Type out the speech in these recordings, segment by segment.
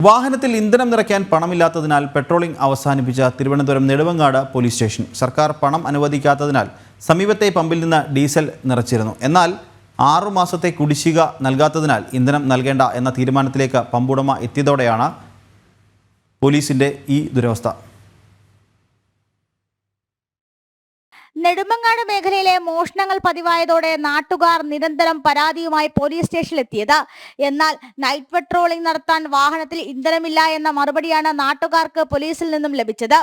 വാഹനത്തിൽ ഇന്ധനം നിറയ്ക്കാൻ പണമില്ലാത്തതിനാൽ പെട്രോളിംഗ് അവസാനിപ്പിച്ച തിരുവനന്തപുരം നെടുമങ്ങാട് പോലീസ് സ്റ്റേഷൻ. സർക്കാർ പണം അനുവദിക്കാത്തതിനാൽ സമീപത്തെ പമ്പിൽ നിന്ന് ഡീസൽ നിറച്ചിരുന്നു. എന്നാൽ 6 മാസത്തെ കുടിശ്ശിക നൽകാത്തതിനാൽ ഇന്ധനം നൽകേണ്ട എന്ന തീരുമാനത്തിലേക്ക് പമ്പുടമ എത്തിയതോടെയാണ് പോലീസിന്റെ ഈ ദുരവസ്ഥ. നെടുമങ്ങാട് മേഖലയിലെ മോഷണങ്ങൾ പതിവായതോടെ നാട്ടുകാർ നിരന്തരം പരാതിയുമായി പോലീസ് സ്റ്റേഷനിലെത്തിയത്. എന്നാൽ നൈറ്റ് പെട്രോളിംഗ് നടത്താൻ വാഹനത്തിൽ ഇന്ധനമില്ല എന്ന മറുപടിയാണ് നാട്ടുകാർക്ക് പോലീസിൽ നിന്നും ലഭിച്ചത്.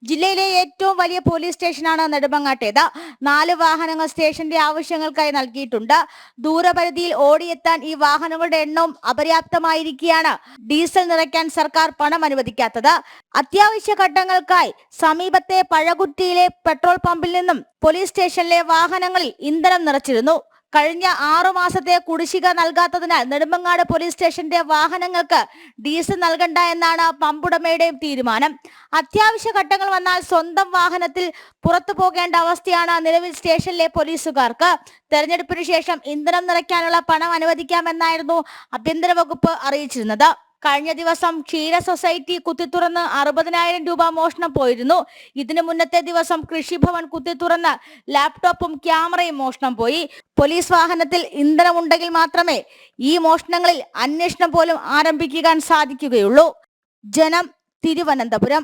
ജില്ലയിലെ ഏറ്റവും വലിയ പോലീസ് സ്റ്റേഷനാണ് നെടുമങ്ങാട്ടേത്. 4 വാഹനങ്ങൾ സ്റ്റേഷന്റെ ആവശ്യങ്ങൾക്കായി നൽകിയിട്ടുണ്ട്. ദൂരപരിധിയിൽ ഓടിയെത്താൻ ഈ വാഹനങ്ങളുടെ എണ്ണവും അപര്യാപ്തമായിരിക്കെയാണ് ഡീസൽ നിറയ്ക്കാൻ സർക്കാർ പണം അനുവദിക്കാത്തത്. അത്യാവശ്യ ഘട്ടങ്ങൾക്കായി സമീപത്തെ പഴകുറ്റിയിലെ പെട്രോൾ പമ്പിൽ നിന്നും പോലീസ് സ്റ്റേഷനിലെ വാഹനങ്ങളിൽ ഇന്ധനം നിറച്ചിരുന്നു. കഴിഞ്ഞ 6 മാസത്തെ കുടിശ്ശിക നൽകാത്തതിനാൽ നെടുമങ്ങാട് പോലീസ് സ്റ്റേഷന്റെ വാഹനങ്ങൾക്ക് ഡീസൽ നൽകണ്ട എന്നാണ് പമ്പുടമയുടെയും തീരുമാനം. അത്യാവശ്യ ഘട്ടങ്ങൾ വന്നാൽ സ്വന്തം വാഹനത്തിൽ പുറത്തു പോകേണ്ട അവസ്ഥയാണ് നിലവിൽ സ്റ്റേഷനിലെ പോലീസുകാർക്ക്. തെരഞ്ഞെടുപ്പിന് ശേഷം ഇന്ധനം നിറയ്ക്കാനുള്ള പണം അനുവദിക്കാമെന്നായിരുന്നു ആഭ്യന്തര വകുപ്പ് അറിയിച്ചിരുന്നത്. കഴിഞ്ഞ ദിവസം ക്ഷീര സൊസൈറ്റി കുത്തിത്തുറന്ന് 60,000 രൂപ മോഷണം പോയിരുന്നു. ഇതിനു മുന്നത്തെ ദിവസം കൃഷിഭവൻ കുത്തിത്തുറന്ന് ലാപ്ടോപ്പും ക്യാമറയും മോഷണം പോയി. പോലീസ് വാഹനത്തിൽ ഇന്ധനമുണ്ടെങ്കിൽ മാത്രമേ ഈ മോഷണങ്ങളിൽ അന്വേഷണം പോലും ആരംഭിക്കാൻ സാധിക്കുകയുള്ളൂ. ജനം, തിരുവനന്തപുരം.